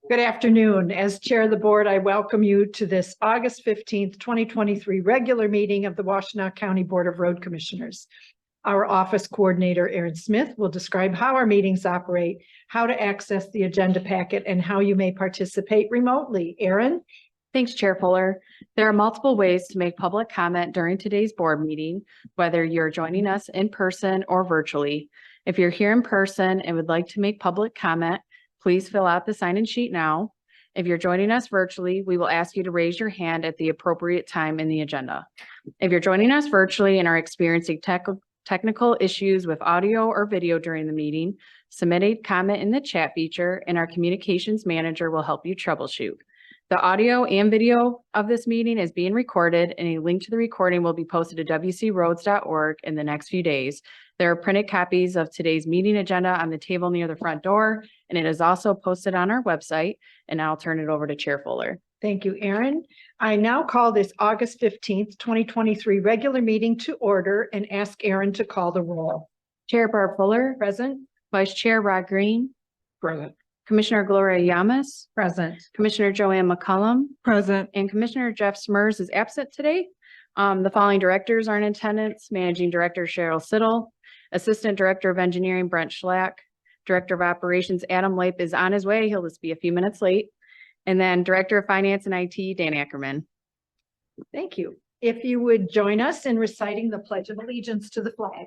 Good afternoon. As chair of the board, I welcome you to this August 15th, 2023 regular meeting of the Washtenaw County Board of Road Commissioners. Our office coordinator, Aaron Smith, will describe how our meetings operate, how to access the agenda packet, and how you may participate remotely. Aaron? Thanks, Chair Fuller. There are multiple ways to make public comment during today's board meeting, whether you're joining us in person or virtually. If you're here in person and would like to make public comment, please fill out the sign-in sheet now. If you're joining us virtually, we will ask you to raise your hand at the appropriate time in the agenda. If you're joining us virtually and are experiencing technical issues with audio or video during the meeting, submit a comment in the chat feature and our communications manager will help you troubleshoot. The audio and video of this meeting is being recorded, and a link to the recording will be posted to wcroads.org in the next few days. There are printed copies of today's meeting agenda on the table near the front door, and it is also posted on our website. And I'll turn it over to Chair Fuller. Thank you, Aaron. I now call this August 15th, 2023 regular meeting to order and ask Aaron to call the roll. Chair Barb Fuller. Present. Vice Chair Rod Green. Present. Commissioner Gloria Yamas. Present. Commissioner Joanne McCullum. Present. And Commissioner Jeff Smers is absent today. The following directors are in attendance: Managing Director Cheryl Siddle, Assistant Director of Engineering Brent Schlack, Director of Operations Adam Leip is on his way. He'll just be a few minutes late. And then Director of Finance and IT Dan Ackerman. Thank you. If you would join us in reciting the Pledge of Allegiance to the flag.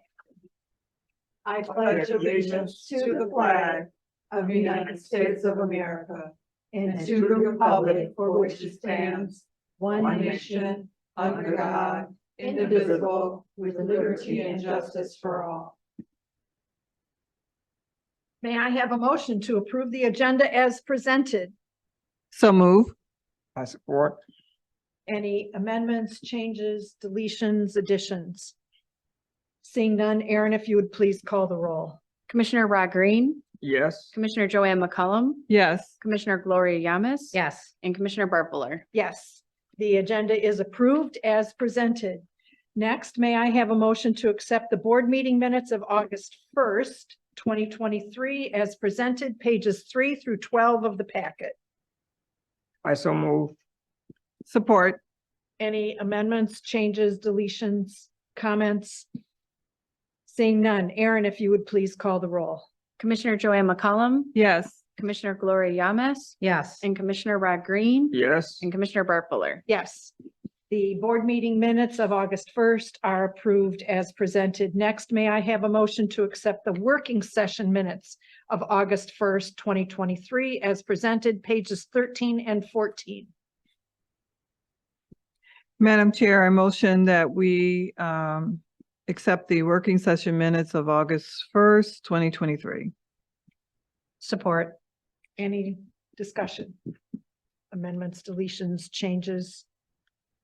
I pledge allegiance to the flag of the United States of America and to the republic for which it stands, one nation, under God, indivisible, with liberty and justice for all. May I have a motion to approve the agenda as presented? So move. I support. Any amendments, changes, deletions, additions? Seeing none, Aaron, if you would please call the roll. Commissioner Rod Green. Yes. Commissioner Joanne McCullum. Yes. Commissioner Gloria Yamas. Yes. And Commissioner Barb Fuller. Yes. The agenda is approved as presented. Next, may I have a motion to accept the board meeting minutes of August 1st, 2023 as presented, pages 3 through 12 of the packet. I so move. Support. Any amendments, changes, deletions, comments? Seeing none, Aaron, if you would please call the roll. Commissioner Joanne McCullum. Yes. Commissioner Gloria Yamas. Yes. And Commissioner Rod Green. Yes. And Commissioner Barb Fuller. Yes. The board meeting minutes of August 1st are approved as presented. Next, may I have a motion to accept the working session minutes of August 1st, 2023 as presented, pages 13 and 14. Madam Chair, I motion that we accept the working session minutes of August 1st, 2023. Support. Any discussion? Amendments, deletions, changes?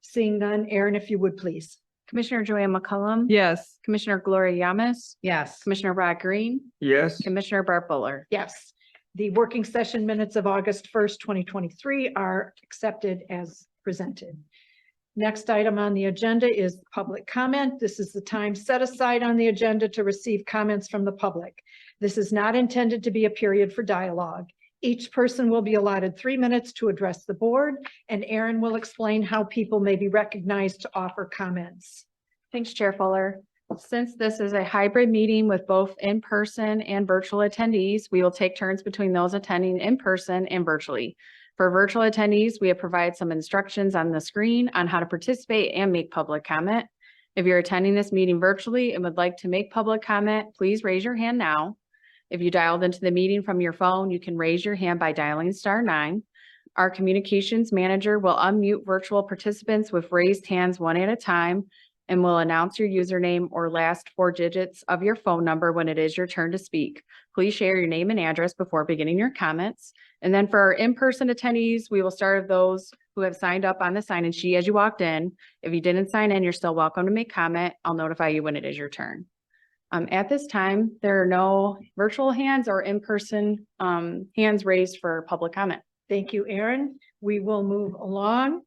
Seeing none, Aaron, if you would please. Commissioner Joanne McCullum. Yes. Commissioner Gloria Yamas. Yes. Commissioner Rod Green. Yes. Commissioner Barb Fuller. Yes. The working session minutes of August 1st, 2023 are accepted as presented. Next item on the agenda is public comment. This is the time set aside on the agenda to receive comments from the public. This is not intended to be a period for dialogue. Each person will be allotted 3 minutes to address the board, and Aaron will explain how people may be recognized to offer comments. Thanks, Chair Fuller. Since this is a hybrid meeting with both in-person and virtual attendees, we will take turns between those attending in person and virtually. For virtual attendees, we have provided some instructions on the screen on how to participate and make public comment. If you're attending this meeting virtually and would like to make public comment, please raise your hand now. If you dialed into the meeting from your phone, you can raise your hand by dialing *9. Our communications manager will unmute virtual participants with raised hands one at a time and will announce your username or last 4 digits of your phone number when it is your turn to speak. Please share your name and address before beginning your comments. And then for our in-person attendees, we will start with those who have signed up on the sign-in sheet as you walked in. If you didn't sign in, you're still welcome to make comment. I'll notify you when it is your turn. At this time, there are no virtual hands or in-person hands raised for public comment. Thank you, Aaron. We will move along.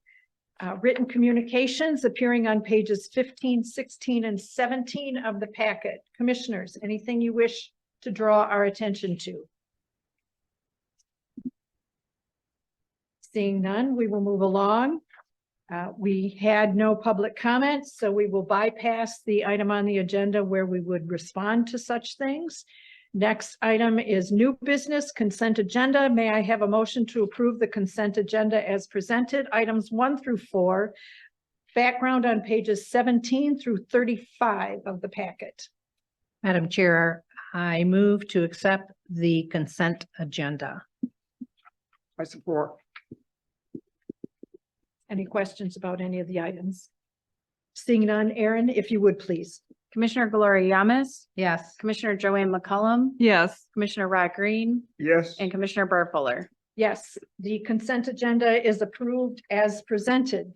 Written communications appearing on pages 15, 16, and 17 of the packet. Commissioners, anything you wish to draw our attention to? Seeing none, we will move along. We had no public comments, so we will bypass the item on the agenda where we would respond to such things. Next item is new business consent agenda. May I have a motion to approve the consent agenda as presented, items 1 through 4, background on pages 17 through 35 of the packet. Madam Chair, I move to accept the consent agenda. I support. Any questions about any of the items? Seeing none, Aaron, if you would please. Commissioner Gloria Yamas, Yes. Commissioner Joanne McCullum, Yes. Commissioner Rod Green, Yes. and Commissioner Barb Fuller. Yes, the consent agenda is approved as presented.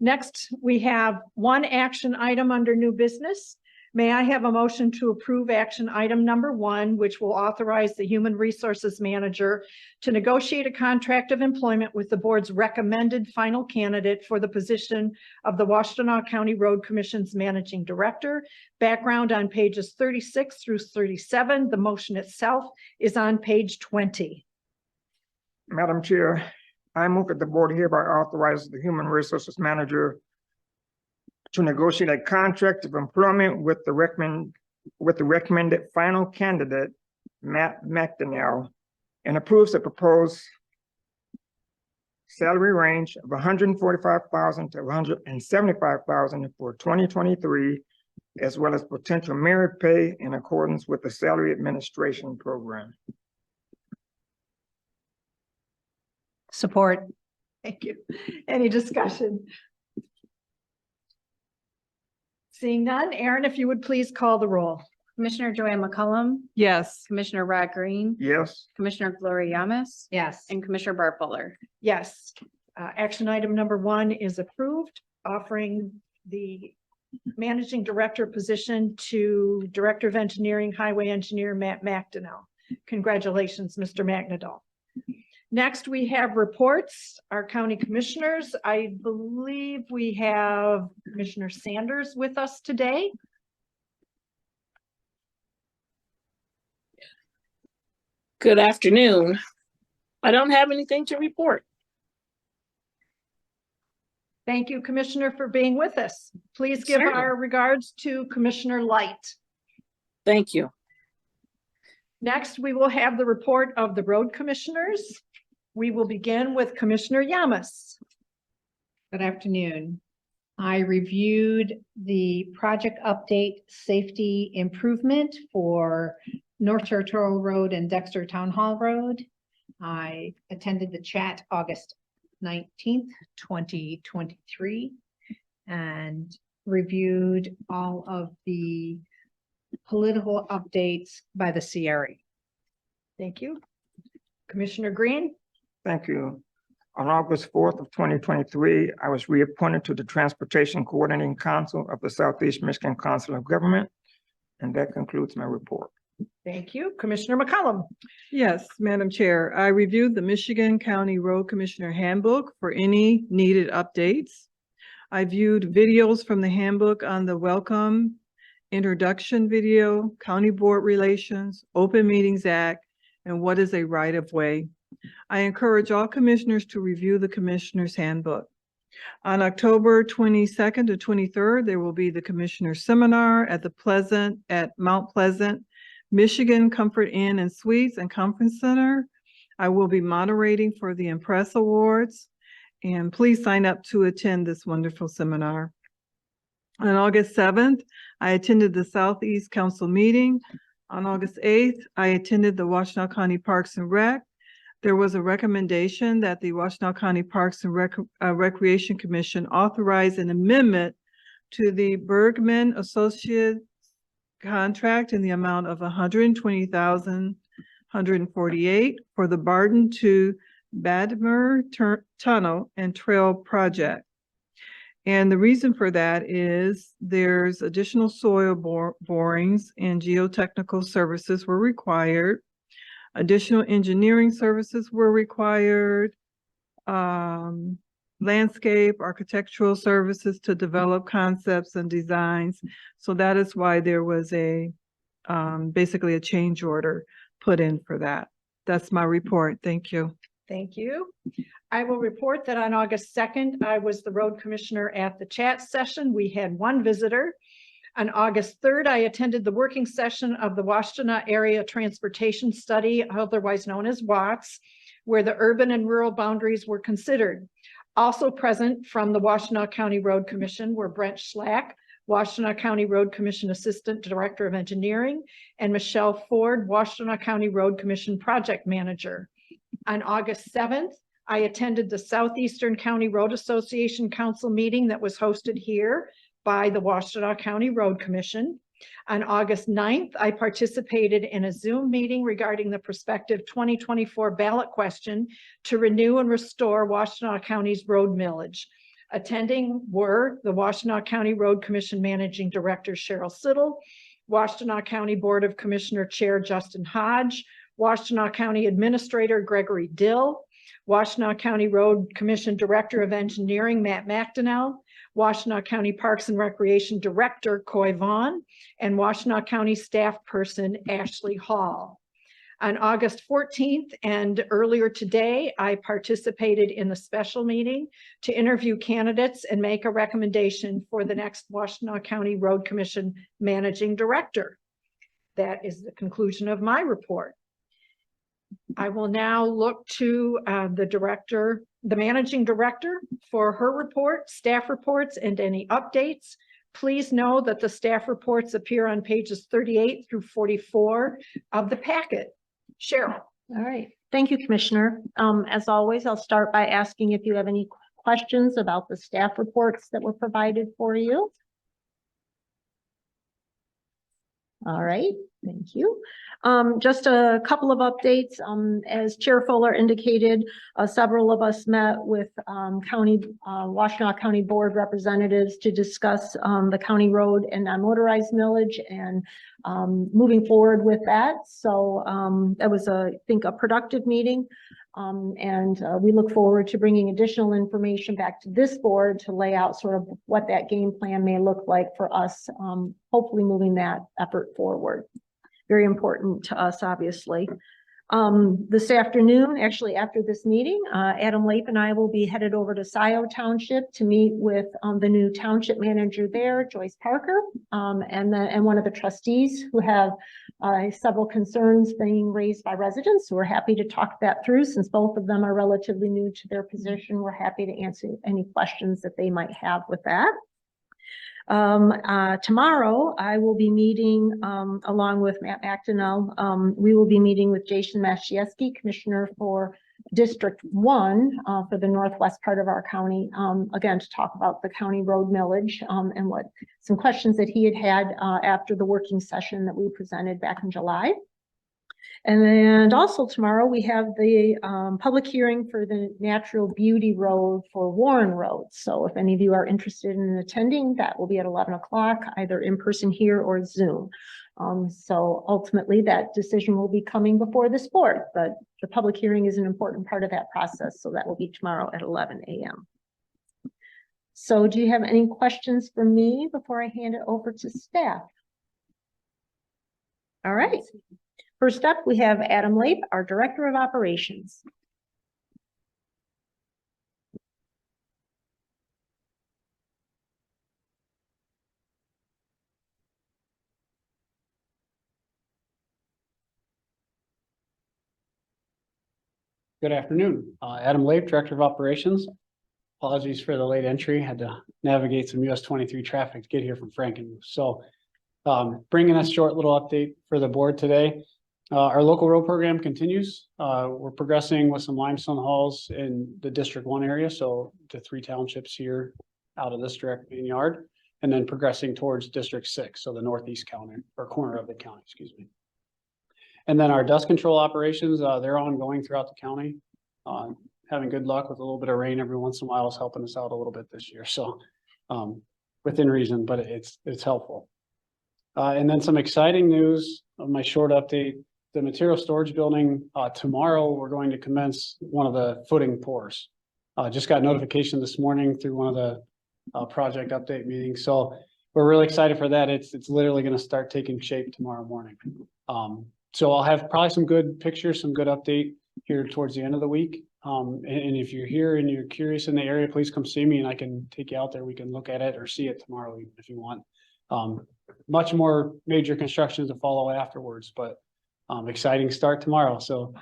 Next, we have one action item under new business. May I have a motion to approve action item number 1, which will authorize the Human Resources Manager to negotiate a contract of employment with the board's recommended final candidate for the position of the Washtenaw County Road Commission's Managing Director. Background on pages 36 through 37. The motion itself is on page 20. Madam Chair, I move that the board hereby authorizes the Human Resources Manager to negotiate a contract of employment with the recommended final candidate, Matt Washtenaw, and approves the proposed salary range of $145,000 to $175,000 for 2023, as well as potential merit pay in accordance with the Salary Administration Program. Support. Thank you. Any discussion? Seeing none, Aaron, if you would please call the roll. Commissioner Joanne McCullum, Yes. Commissioner Rod Green, Yes. Commissioner Gloria Yamas, Yes. and Commissioner Barb Fuller. Yes, action item number 1 is approved, offering the managing director position to Director of Engineering, Highway Engineer Matt Washtenaw. Congratulations, Mr. Washtenaw. Next, we have reports, our county commissioners. I believe we have Commissioner Sanders with us today. Good afternoon. I don't have anything to report. Thank you, Commissioner, for being with us. Please give Certainly. our regards to Commissioner Light. Thank you. Next, we will have the report of the road commissioners. We will begin with Commissioner Yamas. Good afternoon. I reviewed the project update safety improvement for North Territorial Road and Dexter Town Hall Road. I attended the chat August 19th, 2023, and reviewed all of the political updates by the CRE. Thank you. Commissioner Green. Thank you. On August 4th of 2023, I was reappointed to the Transportation Coordinating Council of the Southeast Michigan Council of Government, and that concludes my report. Thank you. Commissioner McCollum. Yes, Madam Chair, I reviewed the Michigan County Road Commissioner Handbook for any needed updates. I viewed videos from the handbook on the welcome, introduction video, county board relations, Open Meetings Act, and what is a right-of-way. I encourage all commissioners to review the Commissioner's Handbook. On October 22nd to 23rd, there will be the Commissioner Seminar at Mount Pleasant, Michigan Comfort Inn and Suites and Conference Center. I will be moderating for the Impress Awards, and please sign up to attend this wonderful seminar. On August 7th, I attended the Southeast Council meeting. On August 8th, I attended the Washtenaw County Parks and Rec. There was a recommendation that the Washtenaw County Parks and Recreation Commission authorize an amendment to the Bergman Associates contract in the amount of $120,148 for the Barton to Badmer Tunnel and Trail Project. And the reason for that is there's additional soil borings and geotechnical services were required. Additional engineering services were required. Landscape, architectural services to develop concepts and designs. So that is why there was a basically a change order put in for that. That's my report. Thank you. Thank you. I will report that on August 2nd, I was the road commissioner at the chat session. We had one visitor. On August 3rd, I attended the working session of the Washtenaw Area Transportation Study, otherwise known as WATS, where the urban and rural boundaries were considered. Also present from the Washtenaw County Road Commission were Brent Schlack, Washtenaw County Road Commission Assistant Director of Engineering, and Michelle Ford, Washtenaw County Road Commission Project Manager. On August 7th, I attended the Southeastern County Road Association Council meeting that was hosted here by the Washtenaw County Road Commission. On August 9th, I participated in a Zoom meeting regarding the prospective 2024 ballot question to renew and restore Washtenaw County's road millage. Attending were the Washtenaw County Road Commission Managing Director Cheryl Siddle, Washtenaw County Board of Commissioner Chair Justin Hodge, Washtenaw County Administrator Gregory Dill, Washtenaw County Road Commission Director of Engineering Matt McDonnell, Washtenaw County Parks and Recreation Director Coy Vaughn, and Washtenaw County staff person Ashley Hall. On August 14th and earlier today, I participated in a special meeting to interview candidates and make a recommendation for the next Washtenaw County Road Commission Managing Director. That is the conclusion of my report. I will now look to the Managing Director for her report, staff reports, and any updates. Please know that the staff reports appear on pages 38 through 44 of the packet. Cheryl. All right. Thank you, Commissioner. As always, I'll start by asking if you have any questions about the staff reports that were provided for you. All right. Thank you. Just a couple of updates. As Chair Fuller indicated, several of us met with Washtenaw County Board representatives to discuss the county road and non-motorized millage and moving forward with that. So that was, I think, a productive meeting. And we look forward to bringing additional information back to this board to lay out sort of what that game plan may look like for us, hopefully moving that effort forward. Very important to us, obviously. This afternoon, actually after this meeting, Adam Lape and I will be headed over to Scioto Township to meet with the new township manager there, Joyce Parker, and one of the trustees who have several concerns being raised by residents. So we're happy to talk that through. Since both of them are relatively new to their position, we're happy to answer any questions that they might have with that. Tomorrow, I will be meeting along with Matt McDonnell. We will be meeting with Jason Mashieski, Commissioner for District 1 for the northwest part of our county, again, to talk about the county road millage and some questions that he had after the working session that we presented back in July. And also tomorrow we have the public hearing for the Natural Beauty Road for Warren Road. So if any of you are interested in attending, that will be at 11 o'clock, either in person here or Zoom. So ultimately that decision will be coming before this board, but the public hearing is an important part of that process. So that will be tomorrow at 11 a.m. So do you have any questions for me before I hand it over to staff? All right. First up, we have Adam Lape, our Director of Operations. Good afternoon. Adam Lape, Director of Operations. Apologies for the late entry. Had to navigate some US 23 traffic to get here from Frankenmuth. So bringing a short little update for the board today. Our local road program continues. We're progressing with some limestone hauls in the District 1 area, so the 3 townships here out of this direct main yard, and then progressing towards District 6, so the northeast county or corner of the county, excuse me. And then our dust control operations, they're ongoing throughout the county. Having good luck with a little bit of rain every once in a while is helping us out a little bit this year. So within reason, but it's helpful. And then some exciting news of my short update. The material storage building, tomorrow we're going to commence one of the footing pours. Just got notification this morning through one of the project update meetings. So we're really excited for that. It's literally going to start taking shape tomorrow morning. So I'll have probably some good pictures, some good update here towards the end of the week. And if you're here and you're curious in the area, please come see me and I can take you out there. We can look at it or see it tomorrow even if you want. Much more major construction to follow afterwards, but exciting start tomorrow. So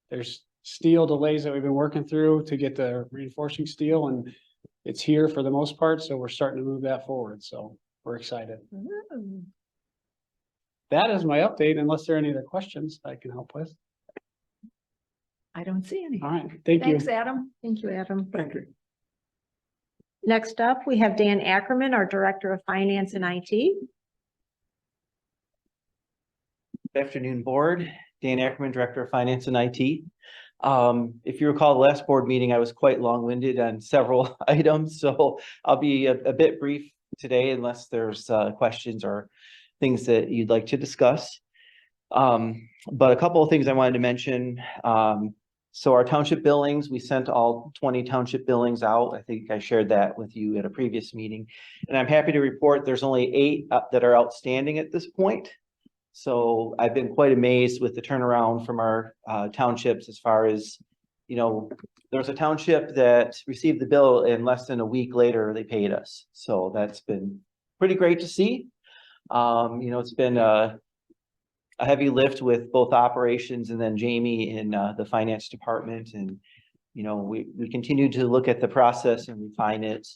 there's steel delays that we've been working through to get the reinforcing steel, and it's here for the most part. So we're starting to move that forward. So we're excited. That is my update, unless there are any other questions I can help with. I don't see any. All right, thank you. Thanks, Adam. Thank you, Adam. Thank you. Next up, we have Dan Ackerman, our Director of Finance and IT. Good afternoon, Board. Dan Ackerman, Director of Finance and IT. If you recall the last board meeting, I was quite long-winded on several items, so I'll be a bit brief today unless there's questions or things that you'd like to discuss. But a couple of things I wanted to mention. So our township billings, we sent all 20 township billings out. I think I shared that with you at a previous meeting. And I'm happy to report there's only 8 that are outstanding at this point. So I've been quite amazed with the turnaround from our townships as far as, you know, there was a township that received the bill and less than a week later they paid us. So that's been pretty great to see. You know, it's been a heavy lift with both operations and then Jamie in the finance department. And, you know, we continue to look at the process and refine it.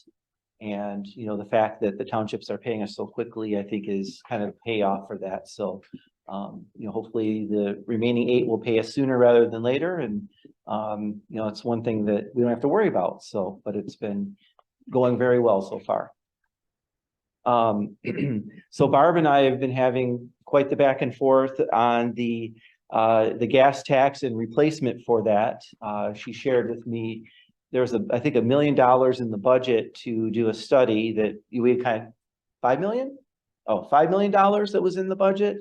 And, you know, the fact that the townships are paying us so quickly, I think is kind of payoff for that. So, you know, hopefully the remaining 8 will pay us sooner rather than later. And, you know, it's one thing that we don't have to worry about. So, but it's been going very well so far. So Barb and I have been having quite the back and forth on the gas tax and replacement for that. She shared with me, there was I think $1 million in the budget to do a study that we kind of $5 million? Oh, $5 million that was in the budget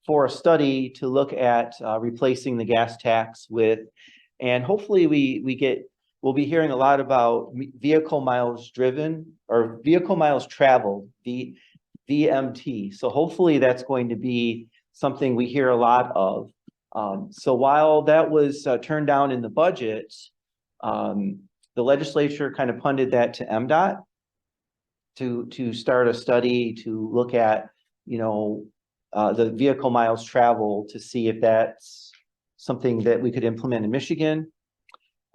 for a study to look at replacing the gas tax with, and hopefully we'll be hearing a lot about vehicle miles driven or vehicle miles traveled, VMT. So hopefully that's going to be something we hear a lot of. So while that was turned down in the budget, the legislature kind of punted that to MDOT to start a study to look at, you know, the vehicle miles traveled to see if that's something that we could implement in Michigan.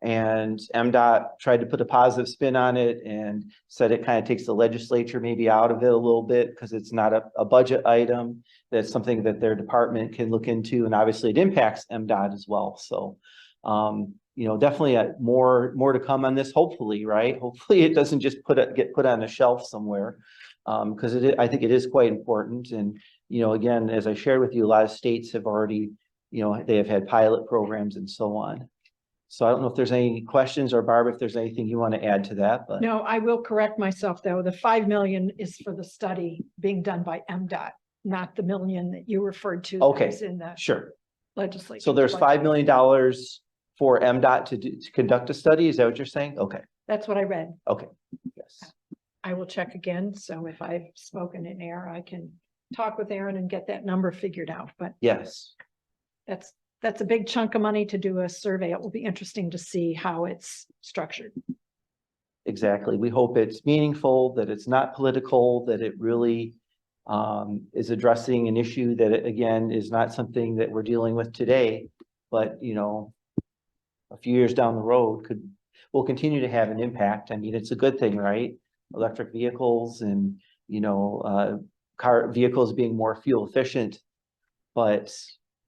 And MDOT tried to put a positive spin on it and said it kind of takes the legislature maybe out of it a little bit because it's not a budget item. That's something that their department can look into. And obviously it impacts MDOT as well. So, you know, definitely more to come on this, hopefully, right? Hopefully it doesn't just get put on a shelf somewhere because I think it is quite important. And, you know, again, as I shared with you, a lot of states have already, you know, they have had pilot programs and so on. So I don't know if there's any questions, or Barb, if there's anything you want to add to that, but. No, I will correct myself though. The 5 million is for the study being done by MDOT, not the million that you referred to. that Okay, was in the sure. legislature. So there's $5 million for MDOT to conduct a study. Is that what you're saying? Okay. That's what I read. Okay. Yes. I will check again. So if I've spoken in error, I can talk with Aaron and get that number figured out. But Yes. that's a big chunk of money to do a survey. It will be interesting to see how it's structured. Exactly. We hope it's meaningful, that it's not political, that it really is addressing an issue that, again, is not something that we're dealing with today, but, you know, a few years down the road will continue to have an impact. I mean, it's a good thing, right? Electric vehicles and, you know, vehicles being more fuel efficient, but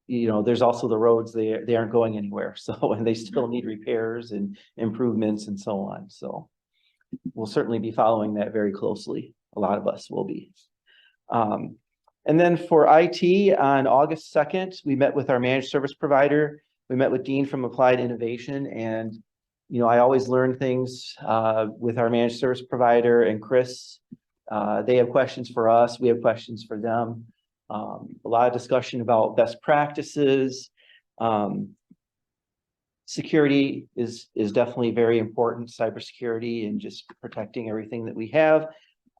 you know, there's also the roads, they aren't going anywhere. So, and they still need repairs and improvements and so on. So we'll certainly be following that very closely. A lot of us will be. And then for IT on August 2nd, we met with our managed service provider. We met with Dean from Applied Innovation, and, you know, I always learn things with our managed service provider and Chris. They have questions for us. We have questions for them. A lot of discussion about best practices. Security is definitely very important, cybersecurity and just protecting everything that we have.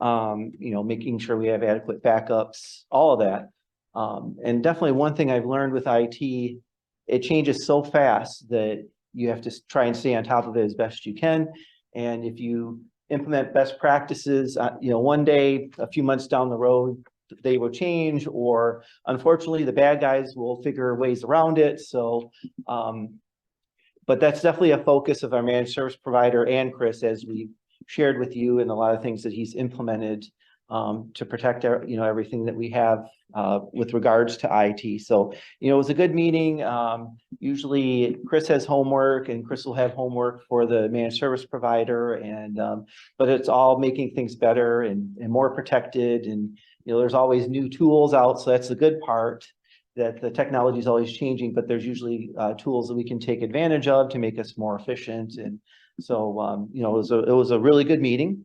You know, making sure we have adequate backups, all of that. And definitely one thing I've learned with IT, it changes so fast that you have to try and stay on top of it as best you can. And if you implement best practices, one day, a few months down the road, they will change, or unfortunately, the bad guys will figure ways around it. So, but that's definitely a focus of our managed service provider and Chris, as we shared with you, and a lot of things that he's implemented to protect our, everything that we have with regards to IT. So, it was a good meeting. Usually Chris has homework and Chris will have homework for the managed service provider, and but it's all making things better and more protected. And, there's always new tools out. So that's the good part, that the technology is always changing, but there's usually tools that we can take advantage of to make us more efficient. And so, it was a really good meeting.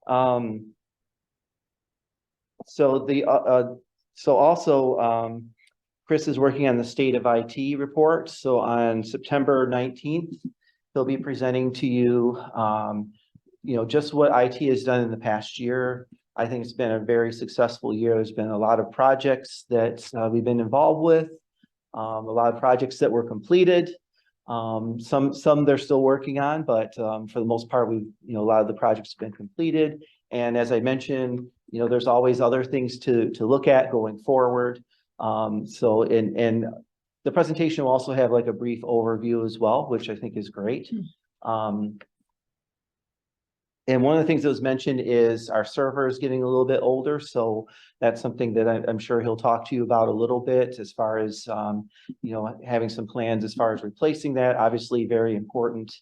So also, Chris is working on the state of IT report. So on September 19th, he'll be presenting to you, just what IT has done in the past year. I think it's been a very successful year. There's been a lot of projects that we've been involved with, a lot of projects that were completed. Some they're still working on, but for the most part, a lot of the projects have been completed. And as I mentioned, there's always other things to look at going forward. And the presentation will also have like a brief overview as well, which I think is great. And one of the things that was mentioned is our server is getting a little bit older. So that's something that I'm sure he'll talk to you about a little bit, as far as, having some plans as far as replacing that. Obviously, very important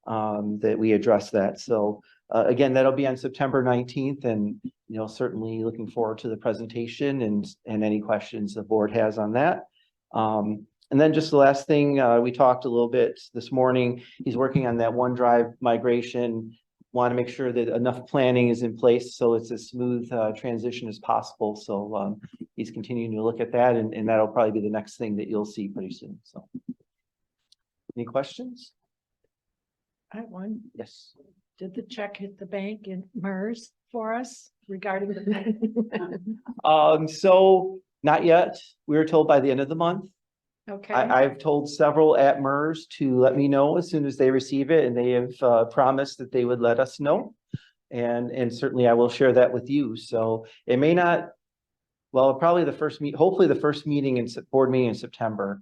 that we address that. So again, that'll be on September 19th, and, certainly looking forward to the presentation and any questions the board has on that. And then just the last thing, we talked a little bit this morning. He's working on that OneDrive migration. Want to make sure that enough planning is in place so it's a smooth transition as possible. So he's continuing to look at that, and that'll probably be the next thing that you'll see pretty soon. So, any questions? I have one. Yes. Did the check hit the bank in MERS for us regarding the? So not yet. We were told by the end of the month. Okay. I've told several at MERS to let me know as soon as they receive it, and they have promised that they would let us know. And certainly I will share that with you. So it may not, well, probably hopefully the first meeting board meeting in September,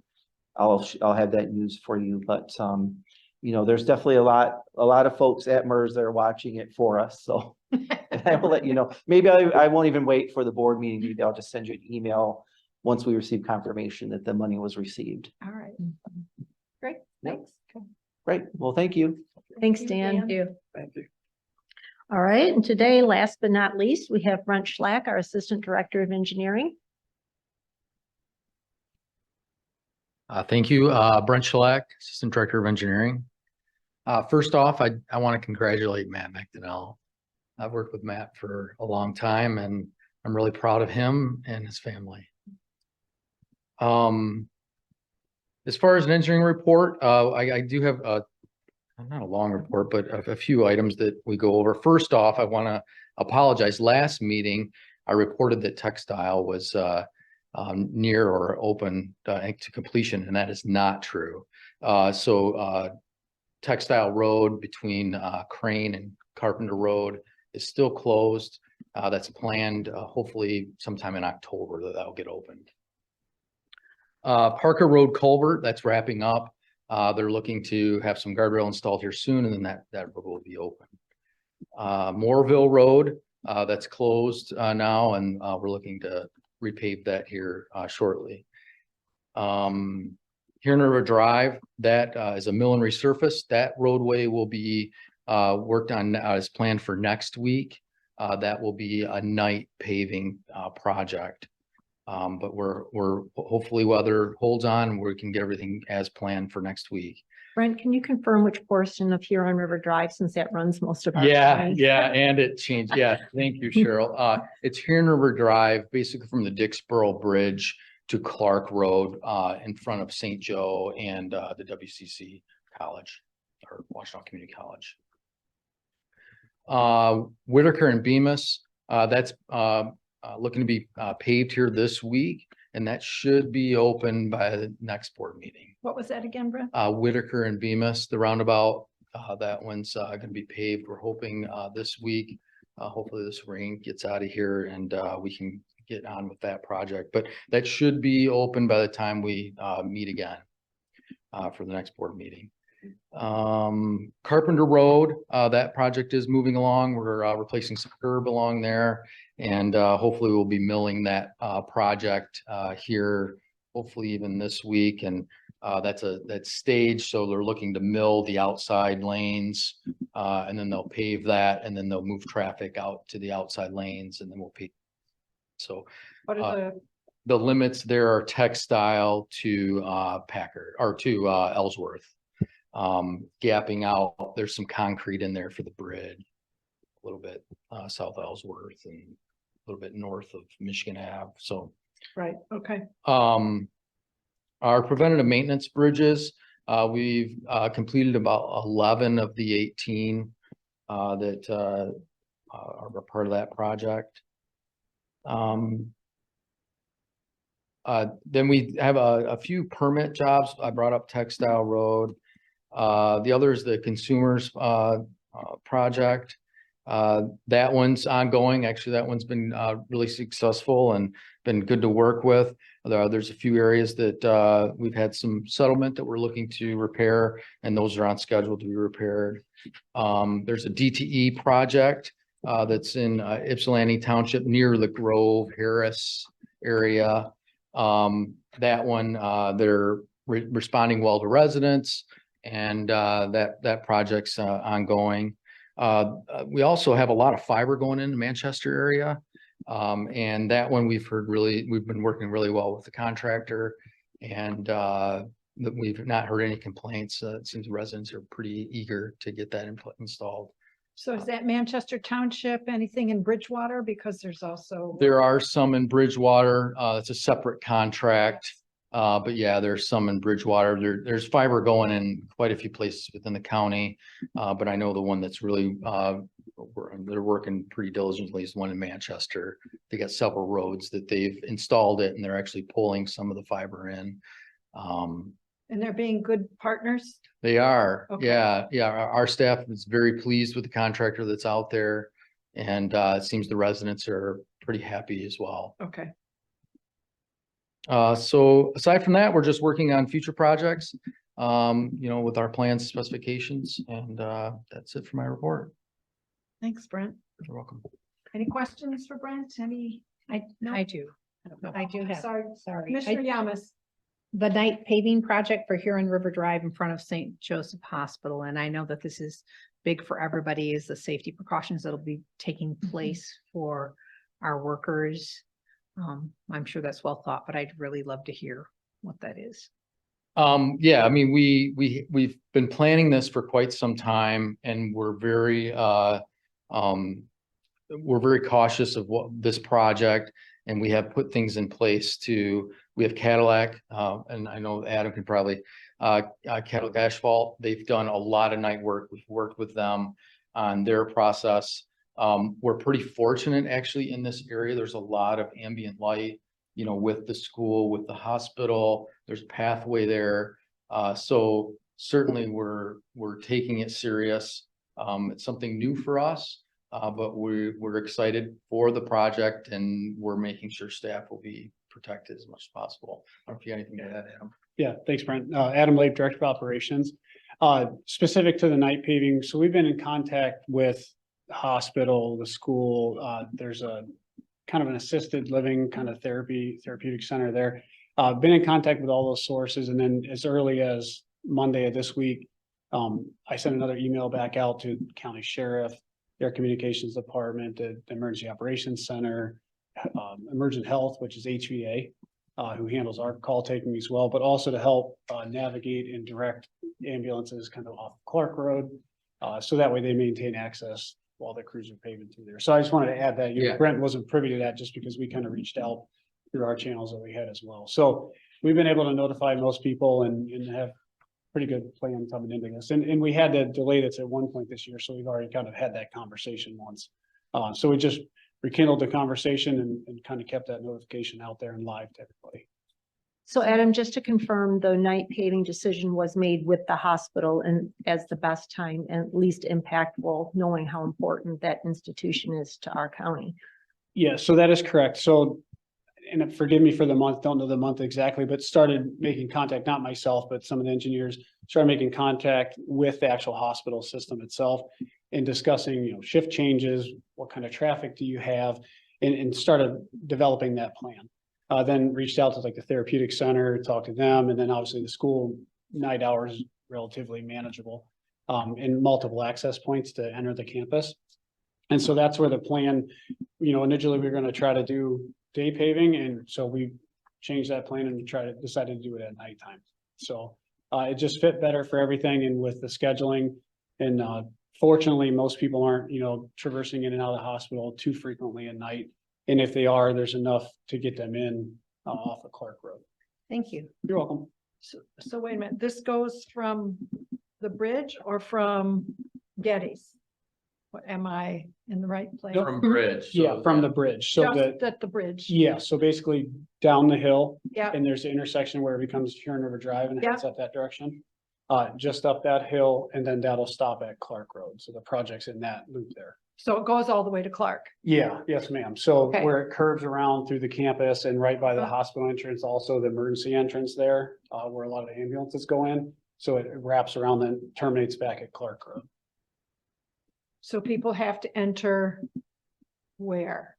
I'll have that news for you. But there's definitely a lot of folks at MERS that are watching it for us. So and I will let you know. Maybe I won't even wait for the board meeting. Maybe I'll just send you an email once we receive confirmation that the money was received. All right. Great. Thanks. Great. Well, thank you. Thanks, Dan. Thank you. Thank you. All right, and today, last but not least, we have Brent Schlack, our Assistant Director of Engineering. Thank you, Brent Schlack, Assistant Director of Engineering. First off, I want to congratulate Matt McDonnell. I've worked with Matt for a long time, and I'm really proud of him and his family. As far as an engineering report, I do have not a long report, but a few items that we go over. First off, I want to apologize. Last meeting, I reported that textile was near or open to completion, and that is not true. Textile Road between Crane and Carpenter Road is still closed. That's planned hopefully sometime in October that'll get opened. Parker Road culvert, that's wrapping up. They're looking to have some guardrail installed here soon, and then that road will be open. Moorville Road, that's closed now, and we're looking to repave that here shortly. Huron River Drive, that is a mill and resurface. That roadway will be worked on as planned for next week. That will be a night paving project. But we're hopefully weather holds on, we can get everything as planned for next week. Brent, can you confirm which portion of Huron River Drive, since that runs most of our county? Yeah, and it changed. Yeah, thank you, Cheryl. It's Huron River Drive, basically from the Dixboro Bridge to Clark Road, in front of St. Joe and the WCC College, or Washtenaw Community College. Whitaker and Bemis, that's looking to be paved here this week, and that should be open by the next board meeting. What was that again, Brent? Whitaker and Bemis, the roundabout, that one's gonna be paved. We're hoping this week. Hopefully this rain gets out of here and we can get on with that project, but that should be open by the time we meet again for the next board meeting. Carpenter Road, that project is moving along. We're replacing some curb along there, and hopefully we'll be milling that project here, hopefully even this week. And that's staged, so they're looking to mill the outside lanes, and then they'll pave that, and then they'll move traffic out to the outside lanes, and then we'll pave. So What are the limits there are textile to Packard or to Ellsworth. Gapping out, there's some concrete in there for the bridge, a little bit south of Ellsworth and a little bit north of Michigan Ave. So, right, okay. Our preventative maintenance bridges, we've completed about 11 of the 18 that are part of that project. Then we have a few permit jobs. I brought up Textile Road. The other is the consumers project. That one's ongoing. Actually, that one's been really successful and been good to work with. There's a few areas that we've had some settlement that we're looking to repair, and those are on schedule to be repaired. There's a DTE project that's in Ypsilanti Township near the Grove Harris area. That one, they're responding well to residents, and that project's ongoing. We also have a lot of fiber going in the Manchester area. And that one we've been working really well with the contractor, and that we've not heard any complaints. It seems residents are pretty eager to get that installed. So is that Manchester Township, anything in Bridgewater? Because there's also. There are some in Bridgewater. It's a separate contract. But yeah, there's some in Bridgewater. There's fiber going in quite a few places within the county. But I know the one that's really, they're working pretty diligently is the one in Manchester. They got several roads that they've installed it, and they're actually pulling some of the fiber in. And they're being good partners? They are. Okay. Yeah. Our staff is very pleased with the contractor that's out there, and it seems the residents are pretty happy as well. Okay. So aside from that, we're just working on future projects, with our plans, specifications, and that's it for my report. Thanks, Brent. You're welcome. Any questions for Brent? I do. I do have, Sorry, sorry. Commissioner Yamas. The night paving project for Huron River Drive in front of St. Joseph Hospital. And I know that this is big for everybody, is the safety precautions that'll be taking place for our workers. I'm sure that's well thought, but I'd really love to hear what that is. Yeah, I mean, we've been planning this for quite some time, and we're very cautious of this project, and we have put things in place we have Cadillac, and I know Adam can probably, Cadillac Asphalt, they've done a lot of night work. We've worked with them on their process. We're pretty fortunate actually in this area. There's a lot of ambient light, with the school, with the hospital, there's a pathway there. So certainly we're taking it serious. It's something new for us, but we're excited for the project, and we're making sure staff will be protected as much as possible. I don't know if you have anything to add, Adam. Yeah, thanks, Brent. Adam Leib, Director of Operations. Specific to the night paving, so we've been in contact with the hospital, the school. There's a kind of an assisted living kind of therapeutic center there. Been in contact with all those sources, and then as early as Monday of this week, I sent another email back out to the county sheriff, their communications department, the emergency operations center, emergent health, which is HVA, who handles our call taking as well, but also to help navigate and direct ambulances kind of off Clark Road. So that way they maintain access while the crews are paving through there. So I just wanted to add that. Yeah. Brent wasn't privy to that just because we kind of reached out through our channels that we had as well. So we've been able to notify most people and have pretty good plan coming into this. And we had to delay this at one point this year. So we've already kind of had that conversation once. So we just rekindled the conversation and kind of kept that notification out there and live to everybody. So Adam, just to confirm, the night paving decision was made with the hospital and as the best time and least impactful, knowing how important that institution is to our county. Yeah, so that is correct. So, and forgive me for the month, don't know the month exactly, but started making contact, not myself, but some of the engineers started making contact with the actual hospital system itself and discussing, shift changes, what kind of traffic do you have, and started developing that plan. Then reached out to like the therapeutic center, talked to them, and then obviously the school night hours relatively manageable, and multiple access points to enter the campus. And so that's where the plan, initially we were going to try to do day paving. And so we changed that plan and decided to do it at nighttime. So it just fit better for everything and with the scheduling. And fortunately, most people aren't, traversing in and out of the hospital too frequently at night. And if they are, there's enough to get them in off of Clark Road. Thank you. You're welcome. So wait a minute, this goes from the bridge or from Getty's? What, am I in the right place? From bridge. so- Yeah, from the bridge. So Just at the bridge. yeah, so basically down the hill. Yeah. And there's the intersection where it becomes Huron River Drive and it Yeah. heads up that direction. Just up that hill and then that'll stop at Clark Road. So the project's in that loop there. So it goes all the way to Clark. Yeah, yes, ma'am. So Okay. where it curves around through the campus and right by the hospital entrance, also the emergency entrance there, where a lot of ambulances go in. So it wraps around and terminates back at Clark Road. So people have to enter where?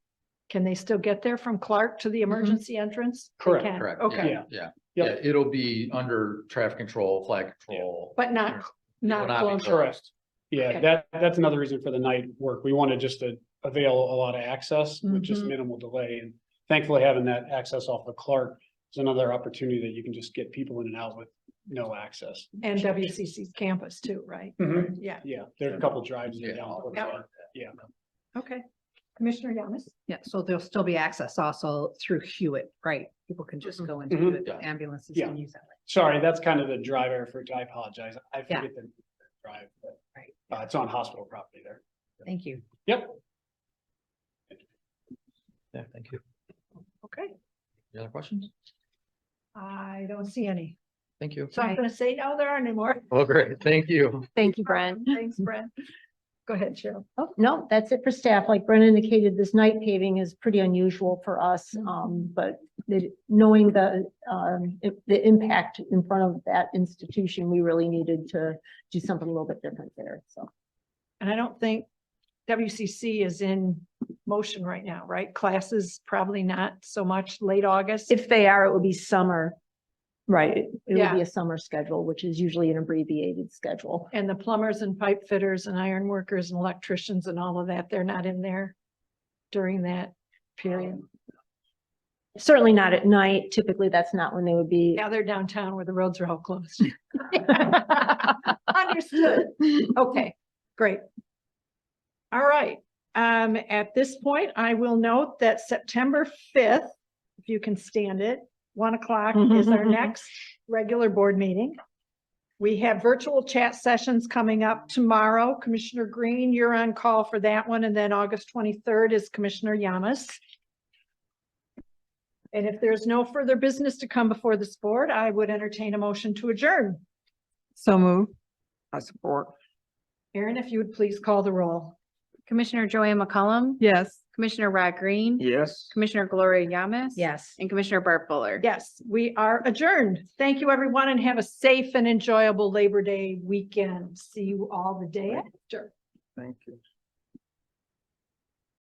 Can they still get there from Clark to the emergency entrance? They Correct, can. Correct. Okay, Yeah. Yeah. Yep. Yeah, it'll be under traffic control, flag control. but not, It not will not be close. Correct. Yeah, Okay. that's another reason for the night work. We wanted just to avail a lot of access with just Mhm. minimal delay. And thankfully having that access off of Clark is another opportunity that you can just get people in and out with no access. And WCC's campus too, right? Mhm. Yeah, Yeah, there's a couple drives Yeah. down. towards Yeah. there. Yeah. okay. Commissioner Yamas? Yeah, so there'll still be access also through Hewitt, right? People can just go into Mhm. Hewitt, Yeah. ambulances Yeah. can use that. Sorry, that's kind of the drive effort. I apologize. I Yeah. forget the drive, but Right. it's on hospital property there. Thank you. Yep. Yeah, thank you. Okay, Any other questions? I don't see any. Thank you. So I'm gonna say, no, there aren't any more. Well, great. Thank you. Thank you, Brent. Thanks, Brent. Go ahead, Cheryl. Oh, no, that's it for staff. Like Brent indicated, this night paving is pretty unusual for us. But knowing the impact in front of that institution, we really needed to do something a little bit different there, so. And I don't think WCC is in motion right now, right? Classes probably not so much late August. If they are, it would be summer. Right, it would Yeah. be a summer schedule, which is usually an abbreviated schedule. And the plumbers and pipe fitters and iron workers and electricians and all of that, they're not in there during that period. Certainly not at night. Typically, that's not when they would be. Now they're downtown where the roads are all closed. Understood. Okay, great. All right. At this point, I will note that September 5th, if you can stand it, 1 o'clock is our next regular board meeting. We have virtual chat sessions coming up tomorrow. Commissioner Green, you're on call for that one. And then August 23rd is Commissioner Yamas. And if there's no further business to come before this board, I would entertain a motion to adjourn. So move. I support. Aaron, if you would please call the roll. Commissioner Joanne McCollum. Yes. Commissioner Rod Green. Yes. Commissioner Gloria Yamas. Yes. And Commissioner Bart Buller. Yes, we are adjourned. Thank you, everyone, and have a safe and enjoyable Labor Day weekend. See you all the day after. Thank you.